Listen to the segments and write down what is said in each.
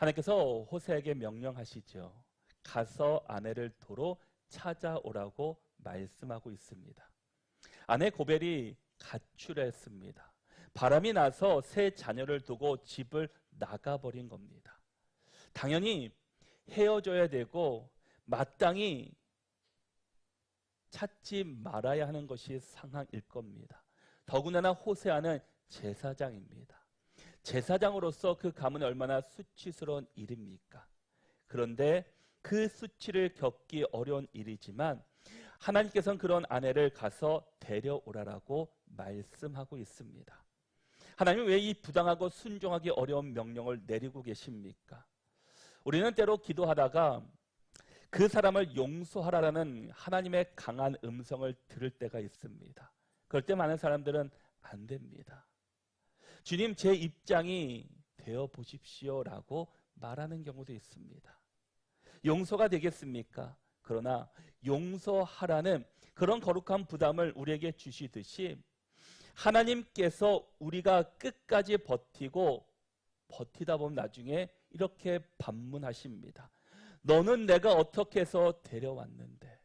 하나님께서 호세에게 명령하시죠. 가서 아내를 도로 찾아오라고 말씀하고 있습니다. 아내 고벨이 가출했습니다. 바람이 나서 세 자녀를 두고 집을 나가버린 겁니다. 당연히 헤어져야 되고 마땅히 찾지 말아야 하는 것이 상황일 겁니다. 더군다나 호세아는 제사장입니다. 제사장으로서 그 가문이 얼마나 수치스러운 일입니까? 그런데 그 수치를 겪기 어려운 일이지만 하나님께서는 그런 아내를 가서 데려오라라고 말씀하고 있습니다. 하나님은 왜 이 부당하고 순종하기 어려운 명령을 내리고 계십니까? 우리는 때로 기도하다가 그 사람을 용서하라라는 하나님의 강한 음성을 들을 때가 있습니다. 그럴 때 많은 사람들은 안 됩니다. 주님, 제 입장이 되어 보십시오라고 말하는 경우도 있습니다. 용서가 되겠습니까? 그러나 용서하라는 그런 거룩한 부담을 우리에게 주시듯이 하나님께서 우리가 끝까지 버티다 보면 나중에 이렇게 반문하십니다. 너는 내가 어떻게 해서 데려왔는데,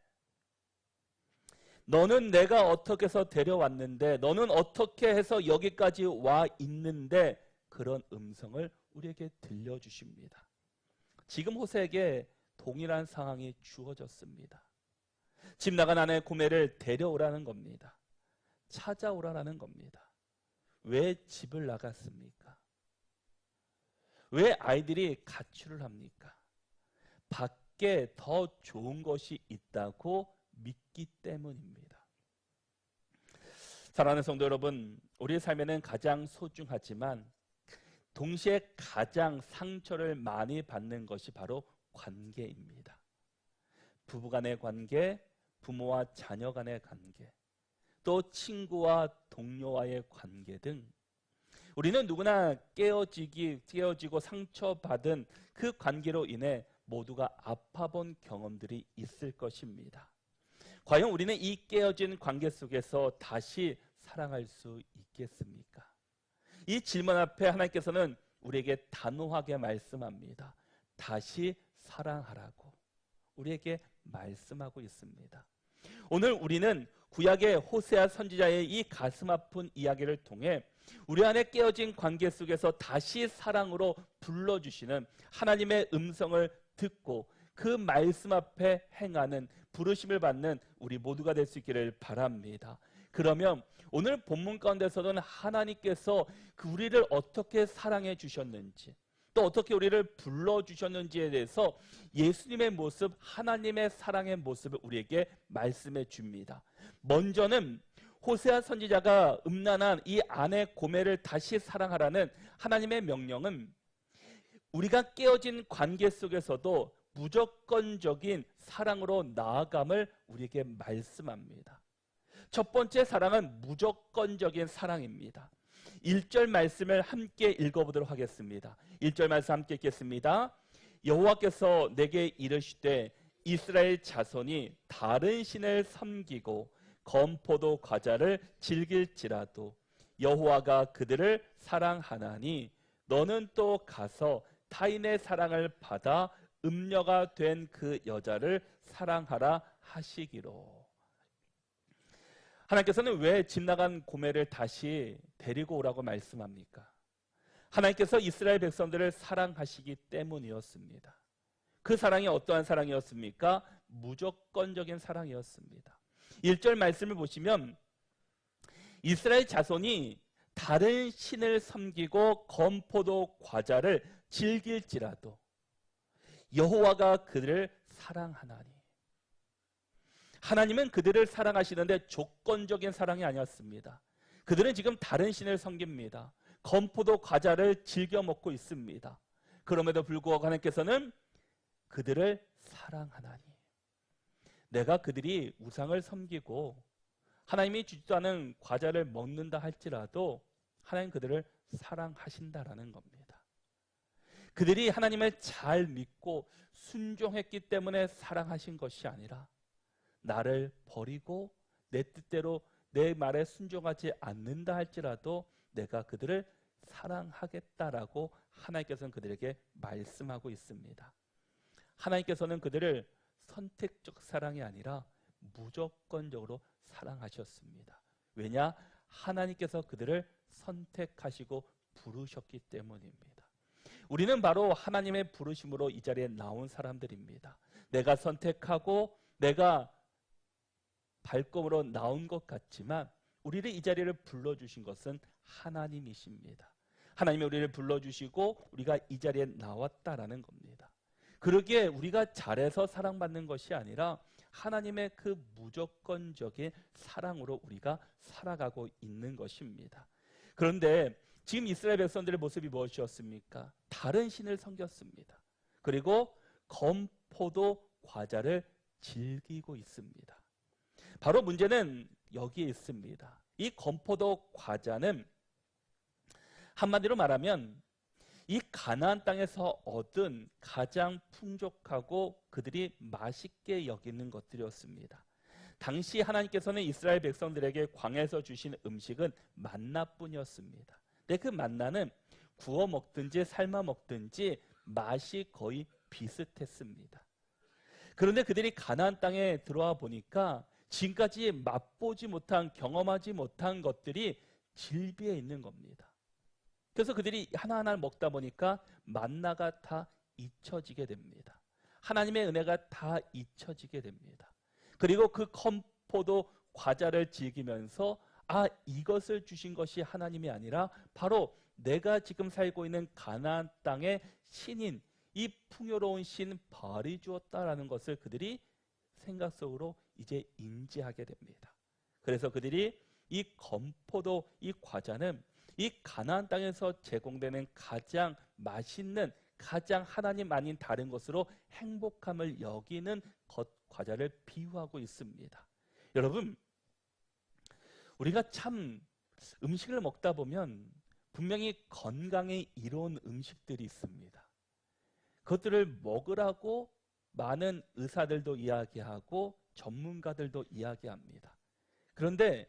너는 내가 어떻게 해서 데려왔는데, 너는 어떻게 해서 여기까지 와 있는데, 그런 음성을 우리에게 들려주십니다. 지금 호세에게 동일한 상황이 주어졌습니다. 집 나간 아내 고멜을 데려오라는 겁니다. 찾아오라는 겁니다. 왜 집을 나갔습니까? 왜 아이들이 가출을 합니까? 밖에 더 좋은 것이 있다고 믿기 때문입니다. 사랑하는 성도 여러분, 우리의 삶에는 가장 소중하지만 동시에 가장 상처를 많이 받는 것이 바로 관계입니다. 부부간의 관계, 부모와 자녀 간의 관계, 또 친구와 동료와의 관계 등 우리는 누구나 깨어지고 상처받은 그 관계로 인해 모두가 아파본 경험들이 있을 것입니다. 과연 우리는 이 깨어진 관계 속에서 다시 사랑할 수 있겠습니까? 이 질문 앞에 하나님께서는 우리에게 단호하게 말씀합니다. 다시 사랑하라고 우리에게 말씀하고 있습니다. 오늘 우리는 구약의 호세아 선지자의 이 가슴 아픈 이야기를 통해 우리 안에 깨어진 관계 속에서 다시 사랑으로 불러주시는 하나님의 음성을 듣고 그 말씀 앞에 행하는 부르심을 받는 우리 모두가 될 수 있기를 바랍니다. 그러면 오늘 본문 가운데서는 하나님께서 우리를 어떻게 사랑해 주셨는지, 또 어떻게 우리를 불러주셨는지에 대해서 예수님의 모습, 하나님의 사랑의 모습을 우리에게 말씀해 줍니다. 먼저는 호세아 선지자가 음란한 이 아내 고멜을 다시 사랑하라는 하나님의 명령은 우리가 깨어진 관계 속에서도 무조건적인 사랑으로 나아감을 우리에게 말씀합니다. 첫 번째 사랑은 무조건적인 사랑입니다. 1절 말씀을 함께 읽어보도록 하겠습니다. 1절 말씀 함께 읽겠습니다. 여호와께서 내게 이르시되 이스라엘 자손이 다른 신을 섬기고 건포도 과자를 즐길지라도 여호와가 그들을 사랑하나니 너는 또 가서 타인의 사랑을 받아 음녀가 된 그 여자를 사랑하라 하시기로. 하나님께서는 왜 집 나간 고멜을 다시 데리고 오라고 말씀합니까? 하나님께서 이스라엘 백성들을 사랑하시기 때문이었습니다. 그 사랑이 어떠한 사랑이었습니까? 무조건적인 사랑이었습니다. 1절 말씀을 보시면 이스라엘 자손이 다른 신을 섬기고 건포도 과자를 즐길지라도 여호와가 그들을 사랑하나니. 하나님은 그들을 사랑하시는데 조건적인 사랑이 아니었습니다. 그들은 지금 다른 신을 섬깁니다. 건포도 과자를 즐겨 먹고 있습니다. 그럼에도 불구하고 하나님께서는 그들을 사랑하나니. 내가 그들이 우상을 섬기고 하나님이 주지도 않은 과자를 먹는다 할지라도 하나님 그들을 사랑하신다라는 겁니다. 그들이 하나님을 잘 믿고 순종했기 때문에 사랑하신 것이 아니라 나를 버리고 내 뜻대로 내 말에 순종하지 않는다 할지라도 내가 그들을 사랑하겠다라고 하나님께서는 그들에게 말씀하고 있습니다. 하나님께서는 그들을 선택적 사랑이 아니라 무조건적으로 사랑하셨습니다. 왜냐? 하나님께서 그들을 선택하시고 부르셨기 때문입니다. 우리는 바로 하나님의 부르심으로 이 자리에 나온 사람들입니다. 내가 선택하고 내가 발걸음으로 나온 것 같지만 우리를 이 자리를 불러주신 것은 하나님이십니다. 하나님이 우리를 불러주시고 우리가 이 자리에 나왔다라는 겁니다. 그러기에 우리가 잘해서 사랑받는 것이 아니라 하나님의 그 무조건적인 사랑으로 우리가 살아가고 있는 것입니다. 그런데 지금 이스라엘 백성들의 모습이 무엇이었습니까? 다른 신을 섬겼습니다. 그리고 검포도 과자를 즐기고 있습니다. 바로 문제는 여기에 있습니다. 이 검포도 과자는 한마디로 말하면 이 가나안 땅에서 얻은 가장 풍족하고 그들이 맛있게 여기는 것들이었습니다. 당시 하나님께서는 이스라엘 백성들에게 광야에서 주신 음식은 만나뿐이었습니다. 근데 그 만나는 구워 먹든지 삶아 먹든지 맛이 거의 비슷했습니다. 그런데 그들이 가나안 땅에 들어와 보니까 지금까지 맛보지 못한, 경험하지 못한 것들이 질비해 있는 겁니다. 그래서 그들이 하나하나 먹다 보니까 만나가 다 잊혀지게 됩니다. 하나님의 은혜가 다 잊혀지게 됩니다. 그리고 그 컴포도 과자를 즐기면서 이것을 주신 것이 하나님이 아니라 바로 내가 지금 살고 있는 가나안 땅의 신인, 이 풍요로운 신 바알이 주었다라는 것을 그들이 생각 속으로 이제 인지하게 됩니다. 그래서 그들이 이 검포도 이 과자는 이 가나안 땅에서 제공되는 가장 맛있는, 가장 하나님 아닌 다른 것으로 행복함을 여기는 과자를 비유하고 있습니다. 여러분, 우리가 참 음식을 먹다 보면 분명히 건강에 이로운 음식들이 있습니다. 그것들을 먹으라고 많은 의사들도 이야기하고 전문가들도 이야기합니다. 그런데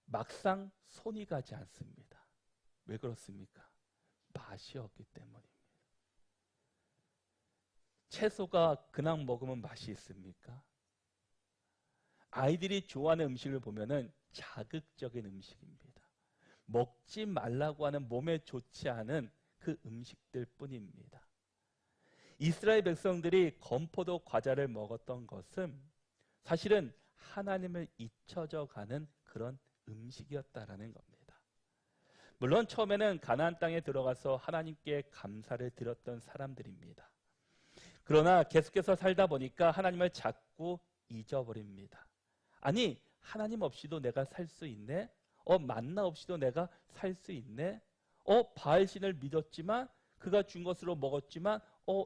막상 손이 가지 않습니다. 왜 그렇습니까? 맛이 없기 때문입니다. 채소가 그냥 먹으면 맛이 있습니까? 아이들이 좋아하는 음식을 보면은 자극적인 음식입니다. 먹지 말라고 하는 몸에 좋지 않은 그 음식들 뿐입니다. 이스라엘 백성들이 건포도 과자를 먹었던 것은 사실은 하나님을 잊혀져 가는 그런 음식이었다라는 겁니다. 물론 처음에는 가나안 땅에 들어가서 하나님께 감사를 드렸던 사람들입니다. 그러나 계속해서 살다 보니까 하나님을 자꾸 잊어버립니다. 아니, 하나님 없이도 내가 살 수 있네? 만나 없이도 내가 살 수 있네? 바알신을 믿었지만 그가 준 것으로 먹었지만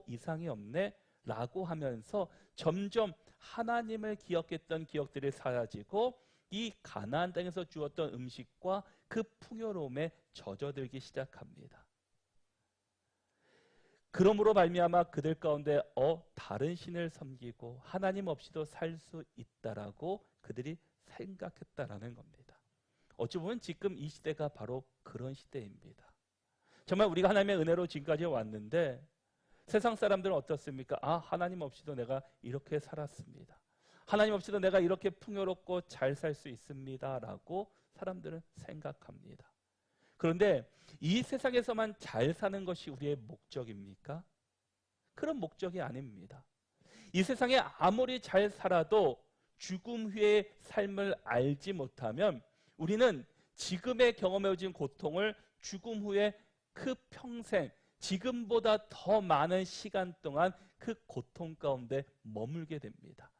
이상이 없네? 라고 하면서 점점 하나님을 기억했던 기억들이 사라지고 이 가나안 땅에서 주었던 음식과 그 풍요로움에 젖어들기 시작합니다. 그러므로 말미암아 그들 가운데 다른 신을 섬기고 하나님 없이도 살 수 있다라고 그들이 생각했다라는 겁니다. 어찌 보면 지금 이 시대가 바로 그런 시대입니다. 정말 우리가 하나님의 은혜로 지금까지 왔는데 세상 사람들은 어떻습니까? 하나님 없이도 내가 이렇게 살았습니다. 하나님 없이도 내가 이렇게 풍요롭고 잘 살 수 있습니다 라고 사람들은 생각합니다. 그런데 이 세상에서만 잘 사는 것이 우리의 목적입니까? 그런 목적이 아닙니다. 이 세상에 아무리 잘 살아도 죽음 후의 삶을 알지 못하면 우리는 지금의 경험해진 고통을 죽음 후에 그 평생 지금보다 더 많은 시간 동안 그 고통 가운데 머물게 됩니다.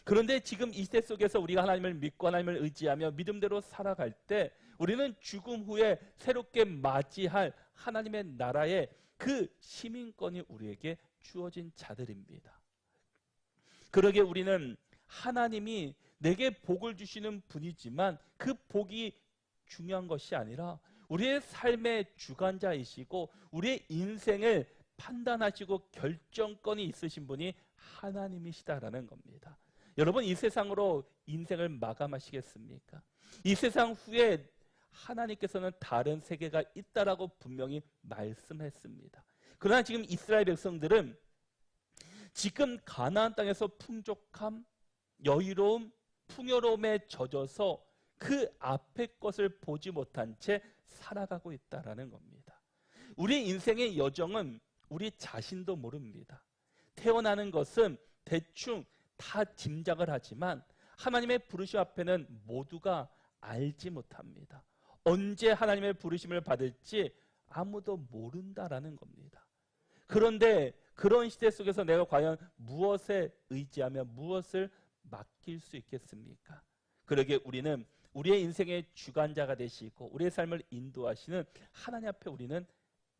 그런데 지금 이 시대 속에서 우리가 하나님을 믿고 하나님을 의지하며 믿음대로 살아갈 때 우리는 죽음 후에 새롭게 맞이할 하나님의 나라의 그 시민권이 우리에게 주어진 자들입니다. 그러기에 우리는 하나님이 내게 복을 주시는 분이지만 그 복이 중요한 것이 아니라 우리의 삶의 주관자이시고 우리의 인생을 판단하시고 결정권이 있으신 분이 하나님이시다라는 겁니다. 여러분, 이 세상으로 인생을 마감하시겠습니까? 이 세상 후에 하나님께서는 다른 세계가 있다라고 분명히 말씀했습니다. 그러나 지금 이스라엘 백성들은 지금 가나안 땅에서 풍족함, 여유로움, 풍요로움에 젖어서 그 앞의 것을 보지 못한 채 살아가고 있다라는 겁니다. 우리 인생의 여정은 우리 자신도 모릅니다. 태어나는 것은 대충 다 짐작을 하지만 하나님의 부르심 앞에는 모두가 알지 못합니다. 언제 하나님의 부르심을 받을지 아무도 모른다라는 겁니다. 그런데 그런 시대 속에서 내가 과연 무엇에 의지하며 무엇을 맡길 수 있겠습니까? 그러기에 우리는 우리의 인생의 주관자가 되시고 우리의 삶을 인도하시는 하나님 앞에 우리는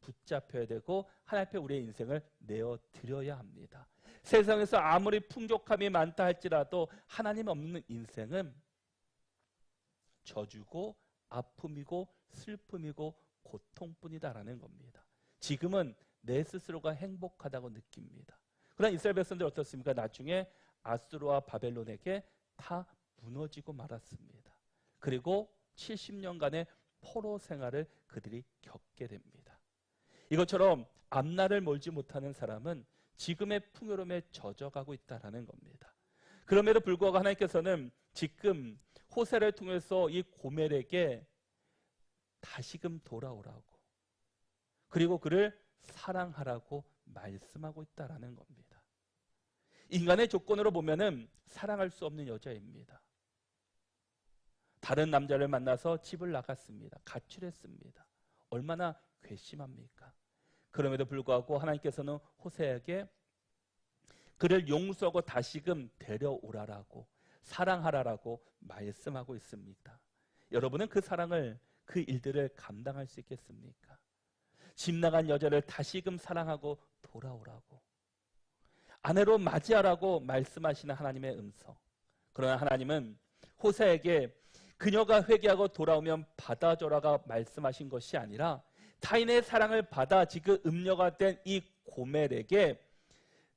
붙잡혀야 되고 하나님 앞에 우리의 인생을 내어드려야 합니다. 세상에서 아무리 풍족함이 많다 할지라도 하나님 없는 인생은 저주고 아픔이고 슬픔이고 고통뿐이다라는 겁니다. 지금은 내 스스로가 행복하다고 느낍니다. 그러나 이스라엘 백성들 어떻습니까? 나중에 아수르와 바벨론에게 다 무너지고 말았습니다. 그리고 70년간의 포로 생활을 그들이 겪게 됩니다. 이것처럼 앞날을 몰지 못하는 사람은 지금의 풍요로움에 젖어가고 있다는 겁니다. 그럼에도 불구하고 하나님께서는 지금 호세를 통해서 이 고멜에게 다시금 돌아오라고 그리고 그를 사랑하라고 말씀하고 있다는 겁니다. 인간의 조건으로 보면은 사랑할 수 없는 여자입니다. 다른 남자를 만나서 집을 나갔습니다. 가출했습니다. 얼마나 괘씸합니까? 그럼에도 불구하고 하나님께서는 호세에게 그를 용서하고 다시금 데려오라라고 사랑하라라고 말씀하고 있습니다. 여러분은 그 사랑을 그 일들을 감당할 수 있겠습니까? 집 나간 여자를 다시금 사랑하고 돌아오라고 아내로 맞이하라고 말씀하시는 하나님의 음성. 그러나 하나님은 호세에게 그녀가 회개하고 돌아오면 받아줘라가 말씀하신 것이 아니라 타인의 사랑을 받아 지금 음녀가 된 이 고멜에게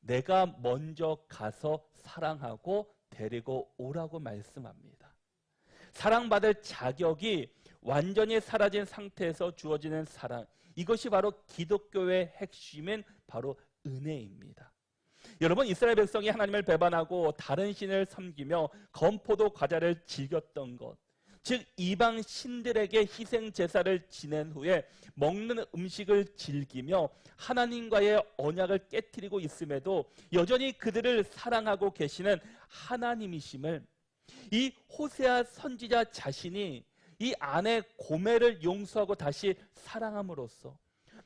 내가 먼저 가서 사랑하고 데리고 오라고 말씀합니다. 사랑받을 자격이 완전히 사라진 상태에서 주어지는 사랑, 이것이 바로 기독교의 핵심인 바로 은혜입니다. 여러분, 이스라엘 백성이 하나님을 배반하고 다른 신을 섬기며 건포도 과자를 즐겼던 것, 즉 이방 신들에게 희생 제사를 지낸 후에 먹는 음식을 즐기며 하나님과의 언약을 깨트리고 있음에도 여전히 그들을 사랑하고 계시는 하나님이심을 이 호세아 선지자 자신이 이 아내 고멜을 용서하고 다시 사랑함으로써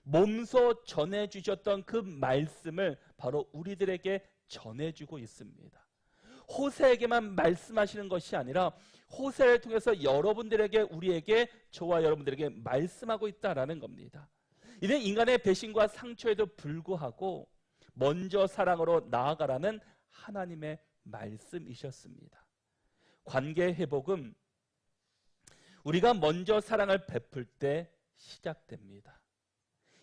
몸소 전해주셨던 그 말씀을 바로 우리들에게 전해주고 있습니다. 호세에게만 말씀하시는 것이 아니라 호세를 통해서 여러분들에게 우리에게 저와 여러분들에게 말씀하고 있다라는 겁니다. 이는 인간의 배신과 상처에도 불구하고 먼저 사랑으로 나아가라는 하나님의 말씀이셨습니다. 관계 회복은 우리가 먼저 사랑을 베풀 때 시작됩니다.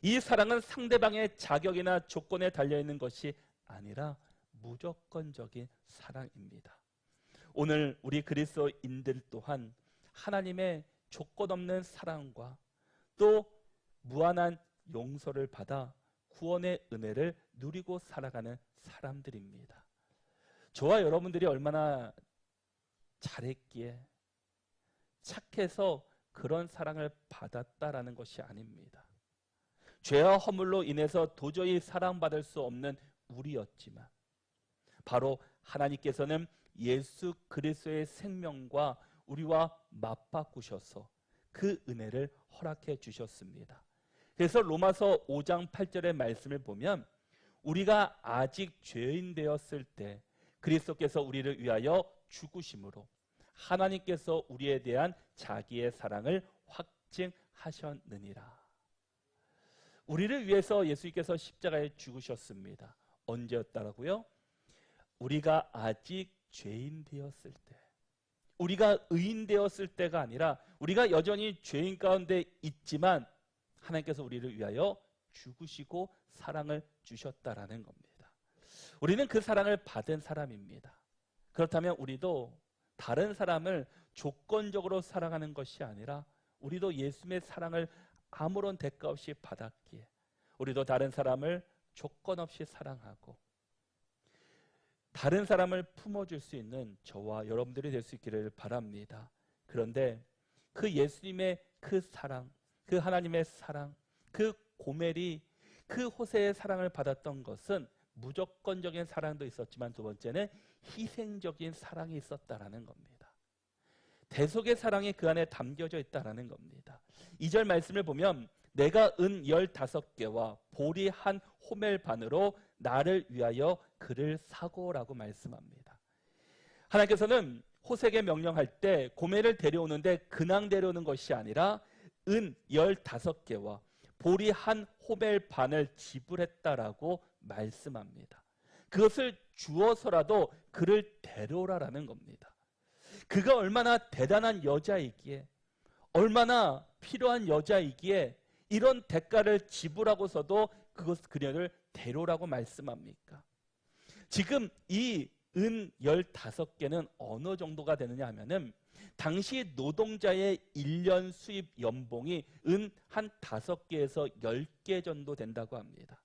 이 사랑은 상대방의 자격이나 조건에 달려있는 것이 아니라 무조건적인 사랑입니다. 오늘 우리 그리스도인들 또한 하나님의 조건 없는 사랑과 또 무한한 용서를 받아 구원의 은혜를 누리고 살아가는 사람들입니다. 저와 여러분들이 얼마나 잘했기에 착해서 그런 사랑을 받았다라는 것이 아닙니다. 죄와 허물로 인해서 도저히 사랑받을 수 없는 우리였지만 바로 하나님께서는 예수 그리스도의 생명과 우리와 맞바꾸셔서 그 은혜를 허락해 주셨습니다. 그래서 로마서 5장 8절의 말씀을 보면 우리가 아직 죄인 되었을 때 그리스도께서 우리를 위하여 죽으심으로 하나님께서 우리에 대한 자기의 사랑을 확증하셨느니라. 우리를 위해서 예수님께서 십자가에 죽으셨습니다. 언제였다라고요? 우리가 아직 죄인 되었을 때, 우리가 의인 되었을 때가 아니라 우리가 여전히 죄인 가운데 있지만 하나님께서 우리를 위하여 죽으시고 사랑을 주셨다라는 겁니다. 우리는 그 사랑을 받은 사람입니다. 그렇다면 우리도 다른 사람을 조건적으로 사랑하는 것이 아니라 우리도 예수님의 사랑을 아무런 대가 없이 받았기에 우리도 다른 사람을 조건 없이 사랑하고 다른 사람을 품어줄 수 있는 저와 여러분들이 될 수 있기를 바랍니다. 그런데 그 예수님의 그 사랑, 그 하나님의 사랑, 그 고멜이 그 호세의 사랑을 받았던 것은 무조건적인 사랑도 있었지만 두 번째는 희생적인 사랑이 있었다라는 겁니다. 대속의 사랑이 그 안에 담겨져 있다라는 겁니다. 2절 말씀을 보면 내가 은 15개와 보리 한 호멜 반으로 나를 위하여 그를 사고라고 말씀합니다. 하나님께서는 호세에게 명령할 때 고멜을 데려오는데 그냥 데려오는 것이 아니라 은 15개와 보리 한 호멜 반을 지불했다라고 말씀합니다. 그것을 주어서라도 그를 데려오라라는 겁니다. 그가 얼마나 대단한 여자이기에 얼마나 필요한 여자이기에 이런 대가를 지불하고서도 그녀를 데려오라고 말씀합니까? 지금 이 은 15개는 어느 정도가 되느냐 하면은 당시 노동자의 1년 수입 연봉이 은 한 5개에서 10개 정도 된다고 합니다.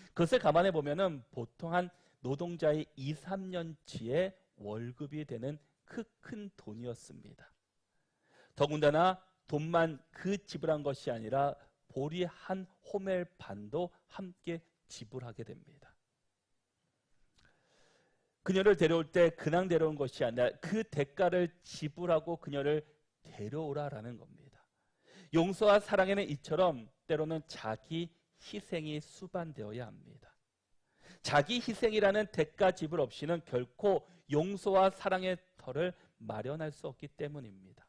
그것을 감안해 보면은 보통 한 노동자의 2, 3년치의 월급이 되는 큰 돈이었습니다. 더군다나 돈만 그 지불한 것이 아니라 보리 한 호멜 반도 함께 지불하게 됩니다. 그녀를 데려올 때 그냥 데려온 것이 아니라 그 대가를 지불하고 그녀를 데려오라라는 겁니다. 용서와 사랑에는 이처럼 때로는 자기 희생이 수반되어야 합니다. 자기 희생이라는 대가 지불 없이는 결코 용서와 사랑의 터를 마련할 수 없기 때문입니다.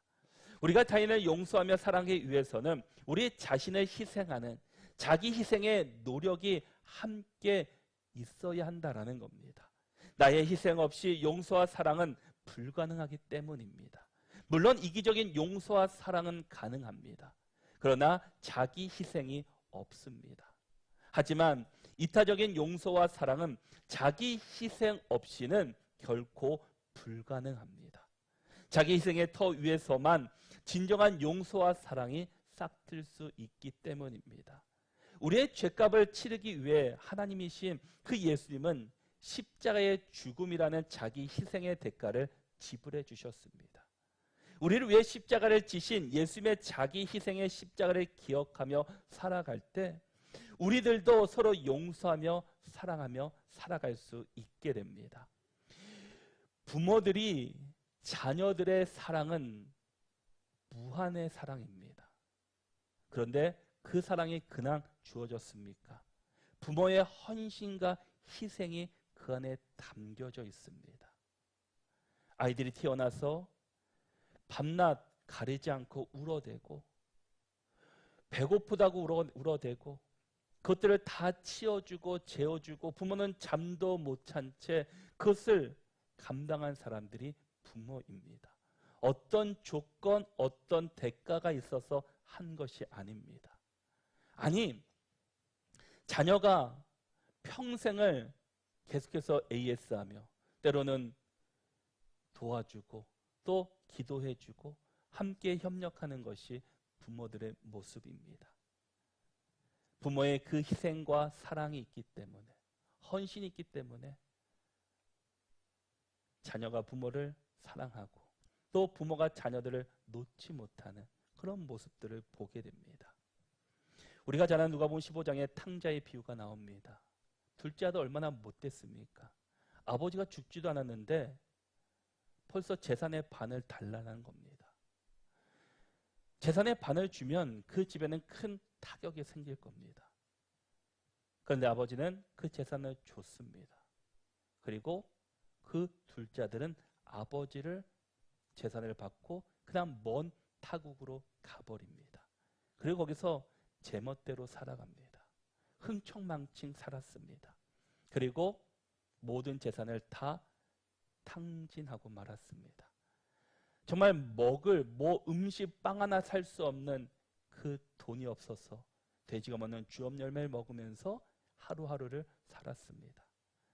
우리가 타인을 용서하며 사랑하기 위해서는 우리 자신을 희생하는 자기 희생의 노력이 함께 있어야 한다라는 겁니다. 나의 희생 없이 용서와 사랑은 불가능하기 때문입니다. 물론 이기적인 용서와 사랑은 가능합니다. 그러나 자기 희생이 없습니다. 하지만 이타적인 용서와 사랑은 자기 희생 없이는 결코 불가능합니다. 자기 희생의 터 위에서만 진정한 용서와 사랑이 싹틀 수 있기 때문입니다. 우리의 죄값을 치르기 위해 하나님이신 그 예수님은 십자가의 죽음이라는 자기 희생의 대가를 지불해 주셨습니다. 우리를 위해 십자가를 지신 예수님의 자기 희생의 십자가를 기억하며 살아갈 때 우리들도 서로 용서하며 사랑하며 살아갈 수 있게 됩니다. 부모들이 자녀들의 사랑은 무한의 사랑입니다. 그런데 그 사랑이 그냥 주어졌습니까? 부모의 헌신과 희생이 그 안에 담겨져 있습니다. 아이들이 태어나서 밤낮 가리지 않고 울어대고 배고프다고 울어대고 그것들을 다 치워주고 재워주고 부모는 잠도 못 찬 채 그것을 감당한 사람들이 부모입니다. 어떤 조건, 어떤 대가가 있어서 한 것이 아닙니다. 아니, 자녀가 평생을 계속해서 AS하며 때로는 도와주고 또 기도해주고 함께 협력하는 것이 부모들의 모습입니다. 부모의 그 희생과 사랑이 있기 때문에 헌신이 있기 때문에 자녀가 부모를 사랑하고 또 부모가 자녀들을 놓지 못하는 그런 모습들을 보게 됩니다. 우리가 잘 아는 누가복음 15장에 탕자의 비유가 나옵니다. 둘째 아들 얼마나 못됐습니까? 아버지가 죽지도 않았는데 벌써 재산의 반을 달라는 겁니다. 재산의 반을 주면 그 집에는 큰 타격이 생길 겁니다. 그런데 아버지는 그 재산을 줬습니다. 그리고 그 둘째 아들은 아버지를 재산을 받고 그냥 먼 타국으로 가버립니다. 그리고 거기서 제멋대로 살아갑니다. 흥청망청 살았습니다. 그리고 모든 재산을 다 탕진하고 말았습니다. 정말 음식 빵 하나 살 수 없는 그 돈이 없어서 돼지가 먹는 주업 열매를 먹으면서 하루하루를 살았습니다.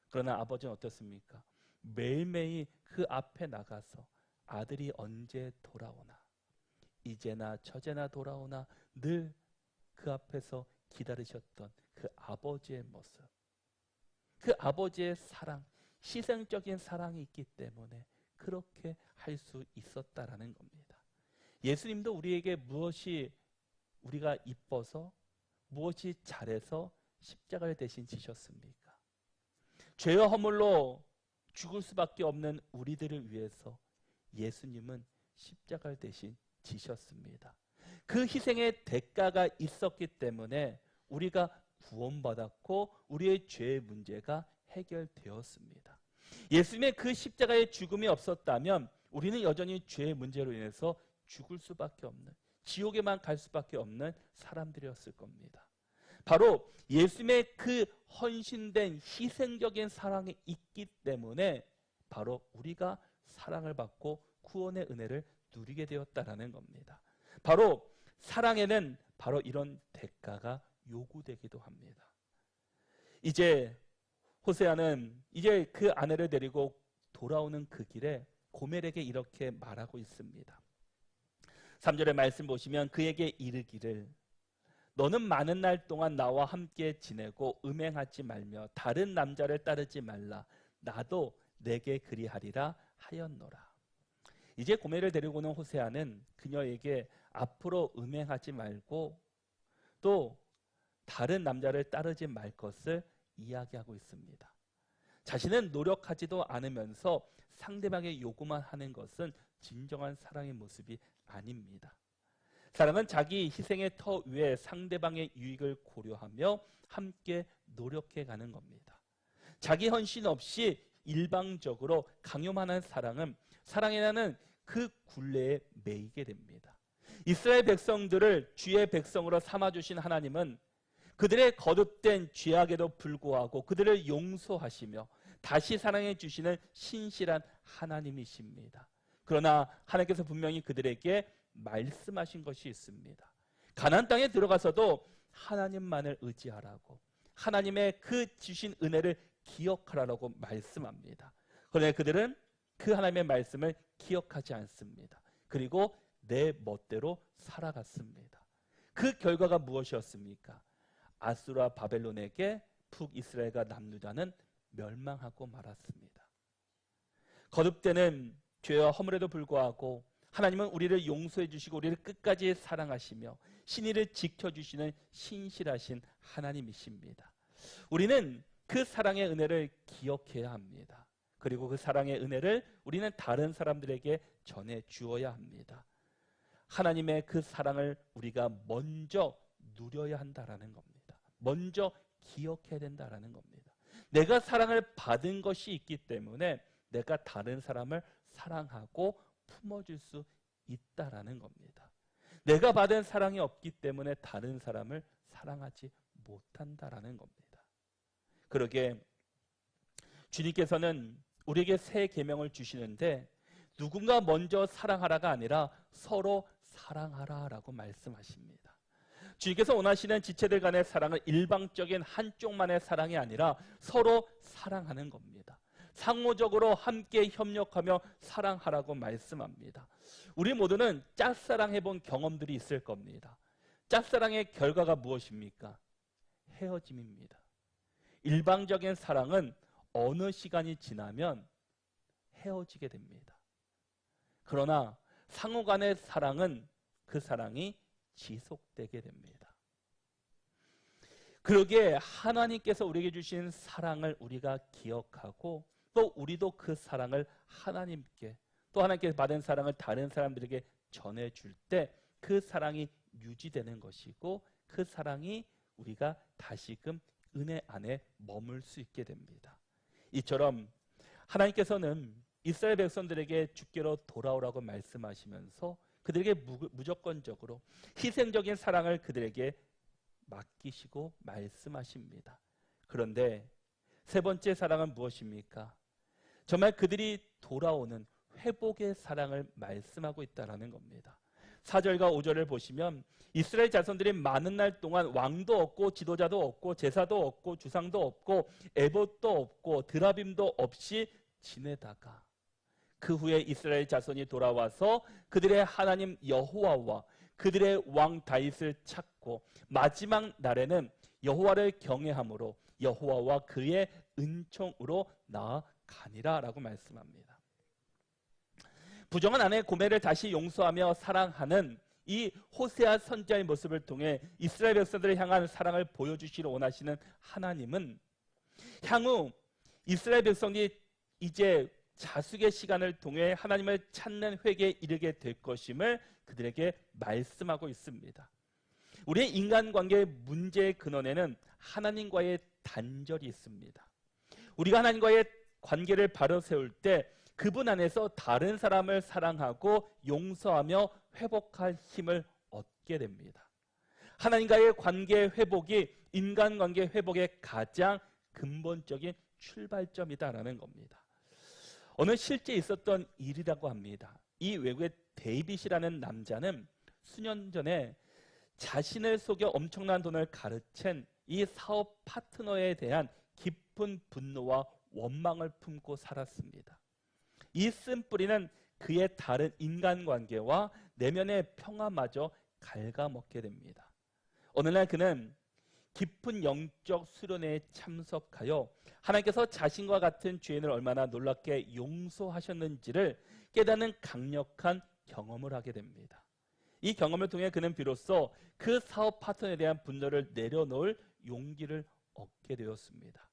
그러나 아버지는 어떻습니까? 매일매일 그 앞에 나가서 아들이 언제 돌아오나 이제나 저제나 돌아오나 늘 그 앞에서 기다리셨던 그 아버지의 모습, 그 아버지의 사랑, 희생적인 사랑이 있기 때문에 그렇게 할 수 있었다라는 겁니다. 예수님도 우리에게 무엇이 우리가 이뻐서, 무엇이 잘해서 십자가를 대신 지셨습니까? 죄와 허물로 죽을 수밖에 없는 우리들을 위해서 예수님은 십자가를 대신 지셨습니다. 그 희생의 대가가 있었기 때문에 우리가 구원받았고 우리의 죄의 문제가 해결되었습니다. 예수님의 그 십자가의 죽음이 없었다면 우리는 여전히 죄의 문제로 인해서 죽을 수밖에 없는, 지옥에만 갈 수밖에 없는 사람들이었을 겁니다. 바로 예수님의 그 헌신된 희생적인 사랑이 있기 때문에 바로 우리가 사랑을 받고 구원의 은혜를 누리게 되었다라는 겁니다. 바로 사랑에는 바로 이런 대가가 요구되기도 합니다. 이제 호세아는 이제 그 아내를 데리고 돌아오는 그 길에 고멜에게 이렇게 말하고 있습니다. 3절의 말씀 보시면 그에게 이르기를 너는 많은 날 동안 나와 함께 지내고 음행하지 말며 다른 남자를 따르지 말라. 나도 내게 그리하리라 하였노라. 이제 고멜을 데리고 오는 호세아는 그녀에게 앞으로 음행하지 말고 또 다른 남자를 따르지 말 것을 이야기하고 있습니다. 자신은 노력하지도 않으면서 상대방의 요구만 하는 것은 진정한 사랑의 모습이 아닙니다. 사랑은 자기 희생의 터 위에 상대방의 유익을 고려하며 함께 노력해가는 겁니다. 자기 헌신 없이 일방적으로 강요하는 사랑은 사랑이라는 그 굴레에 매이게 됩니다. 이스라엘 백성들을 주의 백성으로 삼아주신 하나님은 그들의 거듭된 죄악에도 불구하고 그들을 용서하시며 다시 사랑해 주시는 신실한 하나님이십니다. 그러나 하나님께서 분명히 그들에게 말씀하신 것이 있습니다. 가나안 땅에 들어가서도 하나님만을 의지하라고, 하나님의 그 주신 은혜를 기억하라고 말씀합니다. 그러나 그들은 그 하나님의 말씀을 기억하지 않습니다. 그리고 내 멋대로 살아갔습니다. 그 결과가 무엇이었습니까? 아수르와 바벨론에게 북이스라엘과 남유다는 멸망하고 말았습니다. 거듭되는 죄와 허물에도 불구하고 하나님은 우리를 용서해 주시고 우리를 끝까지 사랑하시며 신의를 지켜주시는 신실하신 하나님이십니다. 우리는 그 사랑의 은혜를 기억해야 합니다. 그리고 그 사랑의 은혜를 우리는 다른 사람들에게 전해 주어야 합니다. 하나님의 그 사랑을 우리가 먼저 누려야 한다라는 겁니다. 먼저 기억해야 된다라는 겁니다. 내가 사랑을 받은 것이 있기 때문에 내가 다른 사람을 사랑하고 품어줄 수 있다라는 겁니다. 내가 받은 사랑이 없기 때문에 다른 사람을 사랑하지 못한다라는 겁니다. 그러게 주님께서는 우리에게 새 계명을 주시는데 누군가 먼저 사랑하라가 아니라 서로 사랑하라라고 말씀하십니다. 주님께서 원하시는 지체들 간의 사랑은 일방적인 한쪽만의 사랑이 아니라 서로 사랑하는 겁니다. 상호적으로 함께 협력하며 사랑하라고 말씀합니다. 우리 모두는 짝사랑 해본 경험들이 있을 겁니다. 짝사랑의 결과가 무엇입니까? 헤어짐입니다. 일방적인 사랑은 어느 시간이 지나면 헤어지게 됩니다. 그러나 상호 간의 사랑은 그 사랑이 지속되게 됩니다. 그러기에 하나님께서 우리에게 주신 사랑을 우리가 기억하고 또 우리도 그 사랑을 하나님께 또 하나님께서 받은 사랑을 다른 사람들에게 전해줄 때 그 사랑이 유지되는 것이고 그 사랑이 우리가 다시금 은혜 안에 머물 수 있게 됩니다. 이처럼 하나님께서는 이스라엘 백성들에게 주께로 돌아오라고 말씀하시면서 그들에게 무조건적으로 희생적인 사랑을 그들에게 맡기시고 말씀하십니다. 그런데 세 번째 사랑은 무엇입니까? 정말 그들이 돌아오는 회복의 사랑을 말씀하고 있다는 겁니다. 4절과 5절을 보시면 이스라엘 자손들이 많은 날 동안 왕도 없고 지도자도 없고 제사도 없고 주상도 없고 에봇도 없고 드라빔도 없이 지내다가 그 후에 이스라엘 자손이 돌아와서 그들의 하나님 여호와와 그들의 왕 다윗을 찾고 마지막 날에는 여호와를 경외함으로 여호와와 그의 은총으로 나아가니라 라고 말씀합니다. 부정한 아내 고멜을 다시 용서하며 사랑하는 이 호세아 선지자의 모습을 통해 이스라엘 백성들을 향한 사랑을 보여주시려 원하시는 하나님은 향후 이스라엘 백성이 이제 자숙의 시간을 통해 하나님을 찾는 회개에 이르게 될 것임을 그들에게 말씀하고 있습니다. 우리의 인간관계의 문제의 근원에는 하나님과의 단절이 있습니다. 우리가 하나님과의 관계를 바로 세울 때 그분 안에서 다른 사람을 사랑하고 용서하며 회복할 힘을 얻게 됩니다. 하나님과의 관계 회복이 인간관계 회복의 가장 근본적인 출발점이다라는 겁니다. 어느 실제 있었던 일이라고 합니다. 이 외국의 데이빗이라는 남자는 수년 전에 자신을 속여 엄청난 돈을 가르친 이 사업 파트너에 대한 깊은 분노와 원망을 품고 살았습니다. 이 쓴뿌리는 그의 다른 인간관계와 내면의 평화마저 갉아먹게 됩니다. 어느 날 그는 깊은 영적 수련회에 참석하여 하나님께서 자신과 같은 죄인을 얼마나 놀랍게 용서하셨는지를 깨닫는 강력한 경험을 하게 됩니다. 이 경험을 통해 그는 비로소 그 사업 파트너에 대한 분노를 내려놓을 용기를 얻게 되었습니다.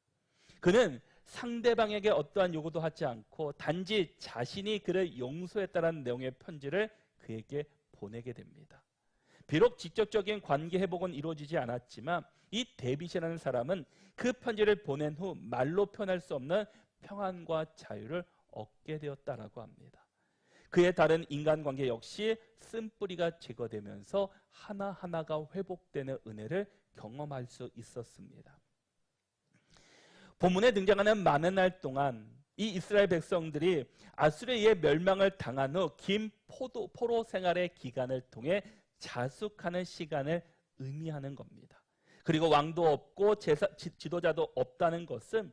그는 상대방에게 어떠한 요구도 하지 않고 단지 자신이 그를 용서했다는 내용의 편지를 그에게 보내게 됩니다. 비록 직접적인 관계 회복은 이루어지지 않았지만 이 데빗이라는 사람은 그 편지를 보낸 후 말로 표현할 수 없는 평안과 자유를 얻게 되었다라고 합니다. 그의 다른 인간관계 역시 쓴뿌리가 제거되면서 하나하나가 회복되는 은혜를 경험할 수 있었습니다. 본문에 등장하는 많은 날 동안 이 이스라엘 백성들이 아수르에 의해 멸망을 당한 후 긴 포로 생활의 기간을 통해 자숙하는 시간을 의미하는 겁니다. 그리고 왕도 없고 지도자도 없다는 것은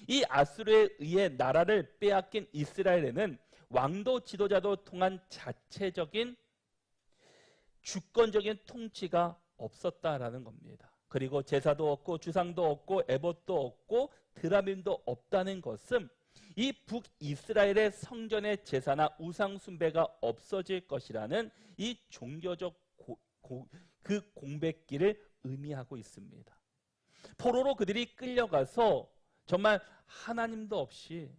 이 아수르에 의해 나라를 빼앗긴 이스라엘에는 왕도 지도자도 통한 자체적인 주권적인 통치가 없었다라는 겁니다. 그리고 제사도 없고 주상도 없고 에봇도 없고 드라밈도 없다는 것은 이 북이스라엘의 성전의 제사나 우상 숭배가 없어질 것이라는 이 종교적 그 공백기를 의미하고 있습니다. 포로로 그들이 끌려가서 정말 하나님도 없이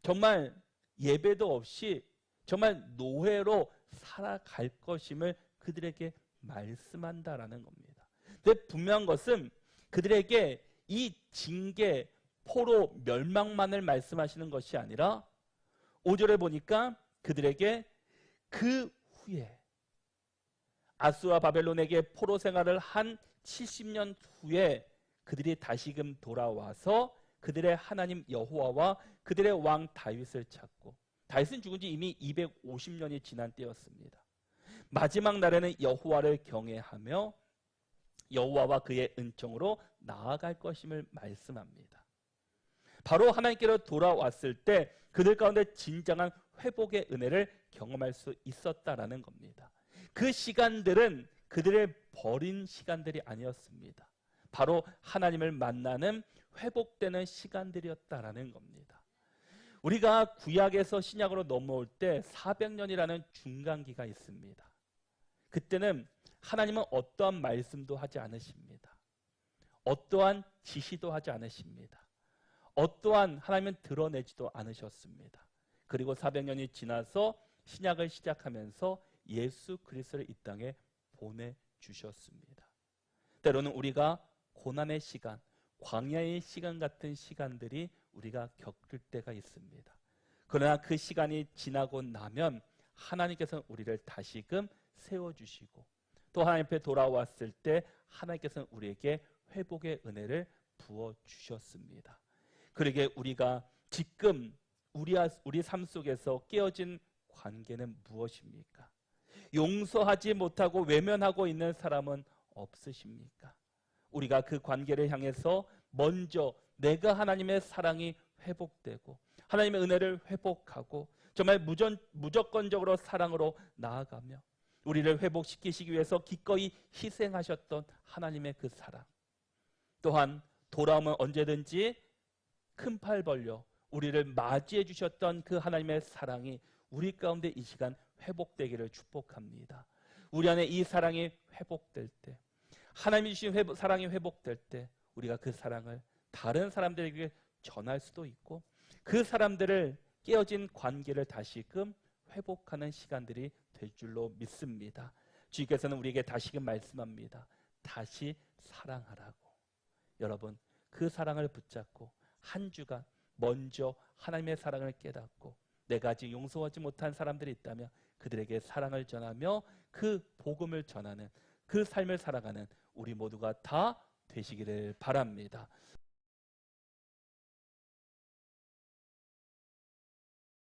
정말 예배도 없이 정말 노예로 살아갈 것임을 그들에게 말씀한다라는 겁니다. 근데 분명한 것은 그들에게 이 징계, 포로 멸망만을 말씀하시는 것이 아니라 5절에 보니까 그들에게 그 후에 아수와 바벨론에게 포로 생활을 한 70년 후에 그들이 다시금 돌아와서 그들의 하나님 여호와와 그들의 왕 다윗을 찾고, 다윗은 죽은 지 이미 250년이 지난 때였습니다. 마지막 날에는 여호와를 경외하며 여호와와 그의 은총으로 나아갈 것임을 말씀합니다. 바로 하나님께로 돌아왔을 때 그들 가운데 진정한 회복의 은혜를 경험할 수 있었다라는 겁니다. 그 시간들은 그들의 버린 시간들이 아니었습니다. 바로 하나님을 만나는 회복되는 시간들이었다라는 겁니다. 우리가 구약에서 신약으로 넘어올 때 400년이라는 중간기가 있습니다. 그때는 하나님은 어떠한 말씀도 하지 않으십니다. 어떠한 지시도 하지 않으십니다. 어떠한 하나님은 드러내지도 않으셨습니다. 그리고 400년이 지나서 신약을 시작하면서 예수 그리스도를 이 땅에 보내주셨습니다. 때로는 우리가 고난의 시간, 광야의 시간 같은 시간들이 우리가 겪을 때가 있습니다. 그러나 그 시간이 지나고 나면 하나님께서는 우리를 다시금 세워주시고 또 하나님 앞에 돌아왔을 때 하나님께서는 우리에게 회복의 은혜를 부어주셨습니다. 그러기에 우리가 지금 우리 삶 속에서 깨어진 관계는 무엇입니까? 용서하지 못하고 외면하고 있는 사람은 없으십니까? 우리가 그 관계를 향해서 먼저 내가 하나님의 사랑이 회복되고 하나님의 은혜를 회복하고 정말 무조건적으로 사랑으로 나아가며 우리를 회복시키시기 위해서 기꺼이 희생하셨던 하나님의 그 사랑, 또한 돌아오면 언제든지 큰 팔 벌려 우리를 맞이해 주셨던 그 하나님의 사랑이 우리 가운데 이 시간 회복되기를 축복합니다. 우리 안에 이 사랑이 회복될 때, 하나님이 주신 사랑이 회복될 때 우리가 그 사랑을 다른 사람들에게 전할 수도 있고, 그 사람들을 깨어진 관계를 다시금 회복하는 시간들이 될 줄로 믿습니다. 주님께서는 우리에게 다시금 말씀합니다. 다시 사랑하라고. 여러분, 그 사랑을 붙잡고 한 주간 먼저 하나님의 사랑을 깨닫고, 내가 아직 용서하지 못한 사람들이 있다면 그들에게 사랑을 전하며 그 복음을 전하는 그 삶을 살아가는 우리 모두가 다 되시기를 바랍니다.